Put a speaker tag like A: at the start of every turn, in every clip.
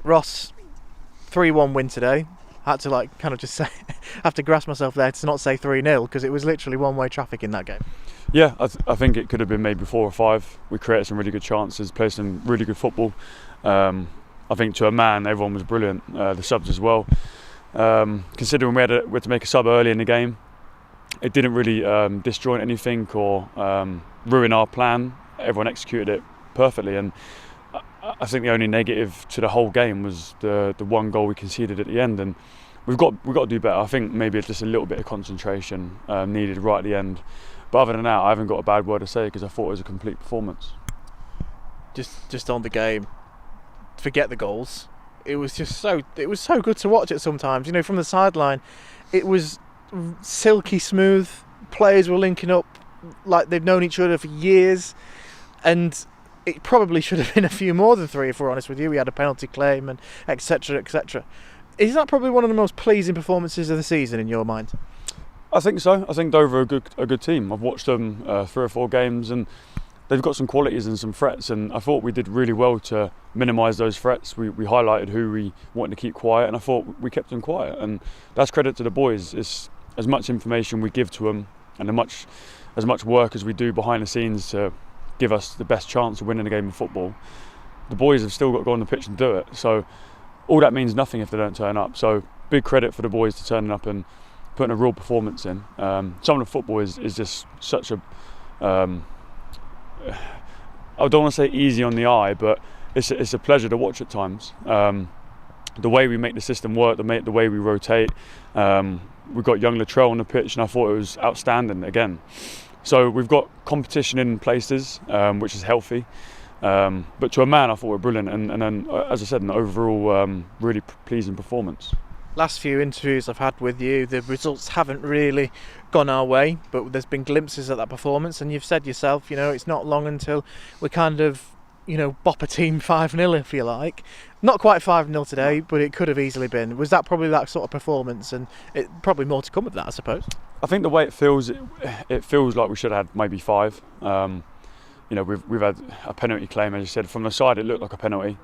A: Ross, 3-1 win today. I had to kind of just say, have to grasp myself there to not say 3-0 because it was literally one-way traffic in that game.
B: Yeah, I think it could have been maybe 4 or 5. We created some really good chances, played some really good football. I think to a man, everyone was brilliant. The subs as well. Considering we had to make a sub early in the game, it didn't really disjoint anything or ruin our plan. Everyone executed it perfectly, and I think the only negative to the whole game was the one goal we conceded at the end, and we've got to do better. I think maybe just a little bit of concentration needed right at the end. But other than that, I haven't got a bad word to say because I thought it was a complete performance.
A: Just on the game, forget the goals. It was so good to watch it sometimes. You know, from the sideline, it was silky smooth. Players were linking up like they've known each other for years, and it probably should have been a few more than 3, if we're honest with you. We had a penalty claim and etc. etc. Is that probably one of the most pleasing performances of the season in your mind?
B: I think so. I think Dover are a good team. I've watched them 3 or 4 games, and they've got some qualities and some threats, and I thought we did really well to minimise those threats. We highlighted who we wanted to keep quiet, and I thought we kept them quiet, and that's credit to the boys. It's as much information we give to them and as much work as we do behind the scenes to give us the best chance of winning a game of football. The boys have still got to go on the pitch and do it, so all that means nothing if they don't turn up. So big credit for the boys to turning up and putting a real performance in. Some of the football is just such a I don't want to say easy on the eye, but it's a pleasure to watch at times. The way we make the system work, the way we rotate. We've got young Latrell on the pitch, and I thought it was outstanding again. So we've got competition in places, which is healthy. But to a man, I thought we're brilliant, and then, as I said, an overall really pleasing performance.
A: Last few interviews I've had with you, the results haven't really gone our way, but there's been glimpses of that performance, and you've said yourself, it's not long until we kind of, bop a team 5-0, if you like. Not quite 5-0 today, but it could have easily been. Was that probably that sort of performance, and it probably more to come with that, I suppose?
B: I think the way it feels like we should have had maybe 5. We've had a penalty claim, as you said. From the side, it looked like a penalty.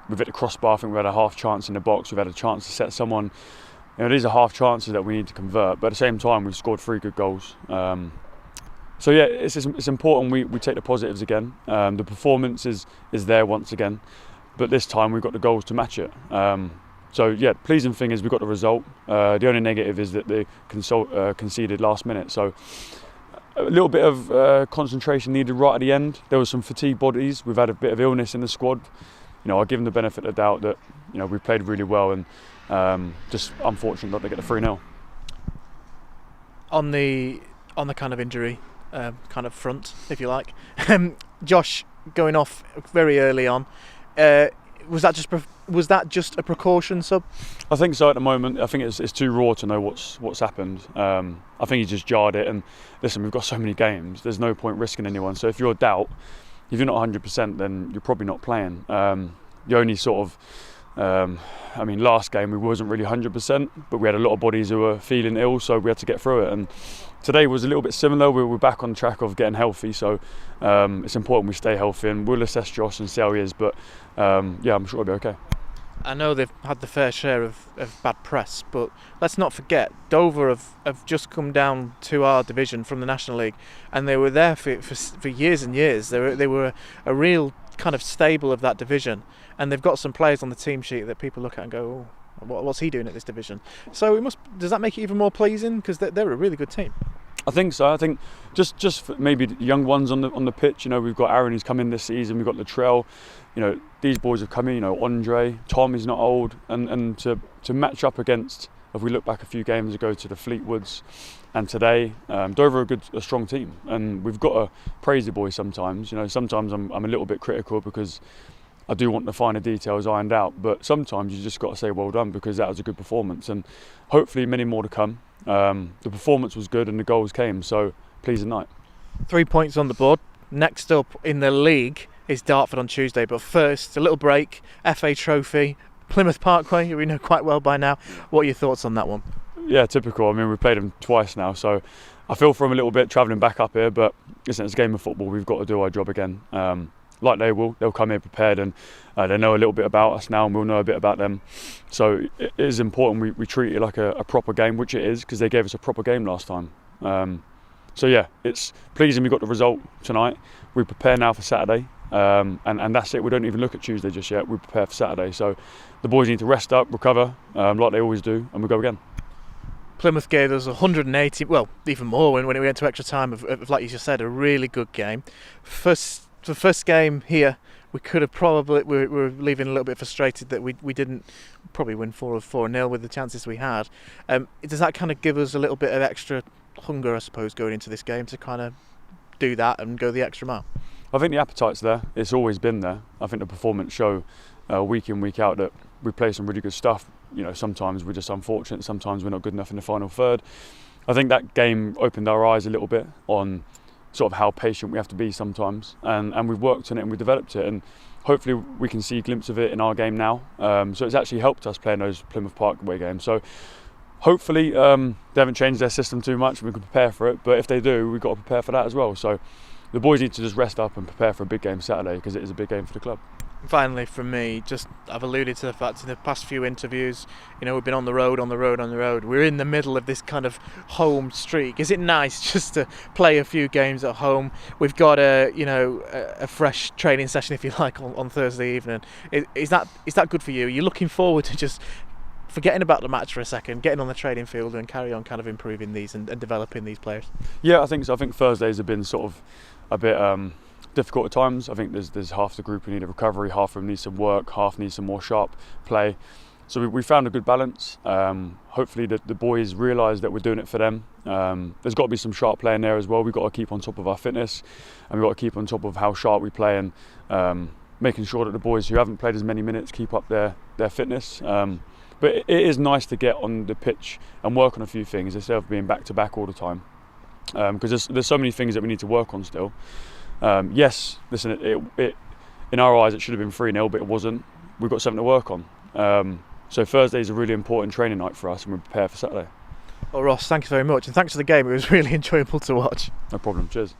B: We've hit the crossbar. I think we had a half chance in the box. We've had a chance to set someone. These are half chances that we need to convert. But at the same time, we've scored 3 good goals. So yeah, it's important we take the positives again. The performance is there once again, but this time we've got the goals to match it. So yeah, pleasing thing is we got the result. The only negative is that they conceded last minute. So a little bit of concentration needed right at the end. There was some fatigued bodies. We've had a bit of illness in the squad. I'll give them the benefit of the doubt that we played really well, and just unfortunate not to get the 3-0.
A: On the kind of injury kind of front, if you like, Josh going off very early on. Was that just a precaution sub?
B: I think so at the moment. I think it's too raw to know what's happened. I think he just jarred it, and listen, we've got so many games. There's no point risking anyone. So if you're not 100%, then you're probably not playing. The only sort of, last game we wasn't really 100%, but we had a lot of bodies who were feeling ill, so we had to get through it. And today was a little bit similar. We're back on track of getting healthy, so it's important we stay healthy, and we'll assess Josh and see how he is. But I'm sure he'll be okay.
A: I know they've had the fair share of bad press, but let's not forget Dover have just come down to our division from the National League, and they were there for years and years. They were a real kind of stable of that division, and they've got some players on the team sheet that people look at and go, oh, what's he doing at this division? So does that make it even more pleasing, because they're a really good team?
B: I think so. I think just for maybe the young ones on the pitch. We've got Aaron who's come in this season. We've got Latrell. These boys have come in. Andre, Tom is not old, and to match up against, if we look back a few games ago to the Fleetwoods, and today, Dover are a strong team, and we've got to praise the boys sometimes. Sometimes I'm a little bit critical because I do want the finer details ironed out, but sometimes you just got to say well done, because that was a good performance, and hopefully many more to come. The performance was good and the goals came, so pleasing night. 3
A: points on the board. Next up in the league is Dartford on Tuesday, but first, a little break. FA Trophy, Plymouth Parkway, who we know quite well by now. What are your thoughts on that one?
B: Yeah, typical. We've played them twice now, so I feel for them a little bit travelling back up here, but listen, it's a game of football. We've got to do our job again. like they will, they'll come here prepared, and they know a little bit about us now, and we'll know a bit about them. So it is important we treat it like a proper game, which it is, because they gave us a proper game last time. So yeah, it's pleasing we got the result tonight. We prepare now for Saturday, and that's it. We don't even look at Tuesday just yet. We prepare for Saturday. So the boys need to rest up, recover, like they always do, and we go again.
A: Plymouth gave us 180, well, even more when we went to extra time of, like you just said, a really good game. The first game here, we could have probably, we were leaving a little bit frustrated that we didn't probably win 4-0 with the chances we had. Does that kind of give us a little bit of extra hunger, I suppose, going into this game to kind of do that and go the extra mile?
B: I think the appetite's there. It's always been there. I think the performance show week in, week out that we play some really good stuff. You know, sometimes we're just unfortunate, sometimes we're not good enough in the final third. I think that game opened our eyes a little bit on sort of how patient we have to be sometimes, and we've worked on it and we've developed it, and hopefully we can see a glimpse of it in our game now. So it's actually helped us playing those Plymouth Park away games. So hopefully they haven't changed their system too much and we can prepare for it, but if they do, we've got to prepare for that as well. So the boys need to just rest up and prepare for a big game Saturday, because it is a big game for the club.
A: Finally, from me, I've alluded to the fact in the past few interviews, you know, we've been on the road. We're in the middle of this kind of home streak. Is it nice just to play a few games at home? We've got a fresh training session, if you like, on Thursday evening. Is that good for you? Are you looking forward to just forgetting about the match for a second, getting on the training field and carry on kind of improving these and developing these players?
B: Yeah, I think so. I think Thursdays have been sort of a bit difficult at times. I think there's half the group who need a recovery, half of them need some work, half need some more sharp play. So we found a good balance. Hopefully the boys realise that we're doing it for them. There's got to be some sharp play in there as well. We've got to keep on top of our fitness, and we've got to keep on top of how sharp we play, and making sure that the boys who haven't played as many minutes keep up their fitness. But it is nice to get on the pitch and work on a few things instead of being back to back all the time, because there's so many things that we need to work on still. Yes, listen, it in our eyes it should have been 3-0, but it wasn't. We've got something to work on. So Thursday is a really important training night for us, and we're prepared for Saturday.
A: Well, Ross, thank you very much, and thanks for the game. It was really enjoyable to watch.
B: No problem. Cheers.